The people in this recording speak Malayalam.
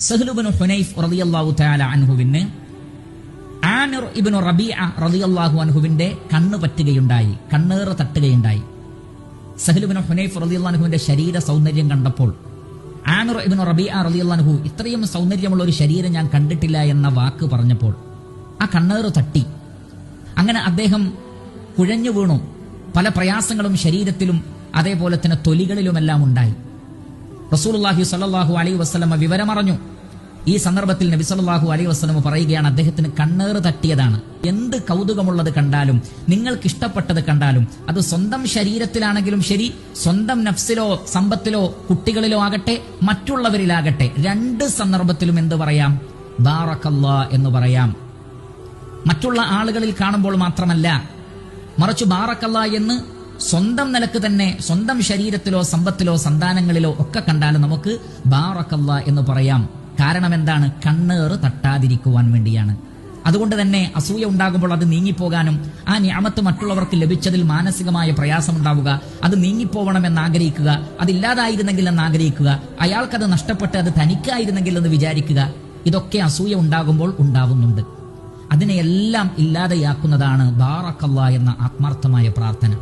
സഹ്ൽ ഇബ്നു ഹുനൈഫ് റളിയല്ലാഹു തആല അൻഹുവിന് ആമിർ ഇബ്നു റബീഅ റളിയല്ലാഹു അൻഹുവിന്റെ കണ്ണ് പറ്റുകയുണ്ടായി, കണ്ണേറ് തട്ടുകയുണ്ടായി. സഹ്ൽ ഇബ്നു ഹുനൈഫ് റളിയല്ലാഹു അൻഹുവിന്റെ ശരീര സൗന്ദര്യം കണ്ടപ്പോൾ ആമിർ ഇബ്നു റബീഅ റളിയല്ലാഹു അൻഹു ഇത്രയും സൗന്ദര്യമുള്ള ഒരു ശരീരം ഞാൻ കണ്ടിട്ടില്ല എന്ന വാക്ക് പറഞ്ഞപ്പോൾ ആ കണ്ണേറ് തട്ടി. അങ്ങനെ അദ്ദേഹം കുഴഞ്ഞു വീണു. പല പ്രയാസങ്ങളും ശരീരത്തിലും അതേപോലെ തന്നെ തൊലികളിലുമെല്ലാം ഉണ്ടായി. റസൂലുള്ളാഹി സ്വല്ലല്ലാഹു അലൈഹി വസല്ലമ വിവരമറിഞ്ഞു. ഈ സന്ദർഭത്തിൽ നബി സല്ലല്ലാഹു അലൈഹി വസല്ലമ പറയുകയാണ്, അദ്ദേഹത്തിന് കണ്ണേറ് തട്ടിയതാണ്. എന്ത് കൗതുകമുള്ളത് കണ്ടാലും, നിങ്ങൾക്ക് ഇഷ്ടപ്പെട്ടത് കണ്ടാലും, അത് സ്വന്തം ശരീരത്തിലാണെങ്കിലും ശരി, സ്വന്തം നഫ്സിലോ സമ്പത്തിലോ കുട്ടികളിലോ ആകട്ടെ, മറ്റുള്ളവരിലാകട്ടെ, രണ്ട് സന്ദർഭത്തിലും എന്ത് പറയാം? ബാറക്കല്ലാഹ് എന്ന് പറയാം. മറ്റുള്ള ആളുകളിൽ കാണുമ്പോൾ മാത്രമല്ല, മറിച്ച് ബാറക്കല്ലാഹ് എന്ന് സ്വന്തം നിലക്ക് തന്നെ, സ്വന്തം ശരീരത്തിലോ സമ്പത്തിലോ സന്താനങ്ങളിലോ ഒക്കെ കണ്ടാലും നമുക്ക് ബാറക്കല്ലാഹ് എന്ന് പറയാം. കാരണം എന്താണ്? കണ്ണേറ് തട്ടാതിരിക്കുവാൻ വേണ്ടിയാണ്. അതുകൊണ്ട് തന്നെ അസൂയ ഉണ്ടാകുമ്പോൾ അത് നീങ്ങിപ്പോകാനും, ആ നിഅമത്ത് മറ്റുള്ളവർക്ക് ലഭിച്ചതിൽ മാനസികമായ പ്രയാസമുണ്ടാവുക, അത് നീങ്ങിപ്പോവണമെന്ന് ആഗ്രഹിക്കുക, അതില്ലാതായിരുന്നെങ്കിൽ എന്ന് ആഗ്രഹിക്കുക, അയാൾക്കത് നഷ്ടപ്പെട്ട് അത് തനിക്കായിരുന്നെങ്കിൽ എന്ന് വിചാരിക്കുക, ഇതൊക്കെ അസൂയ ഉണ്ടാകുമ്പോൾ ഉണ്ടാവുന്നുണ്ട്. അതിനെയെല്ലാം ഇല്ലാതെയാക്കുന്നതാണ് ബാറക്കല്ലാഹ് എന്ന ആത്മാർത്ഥമായ പ്രാർത്ഥന.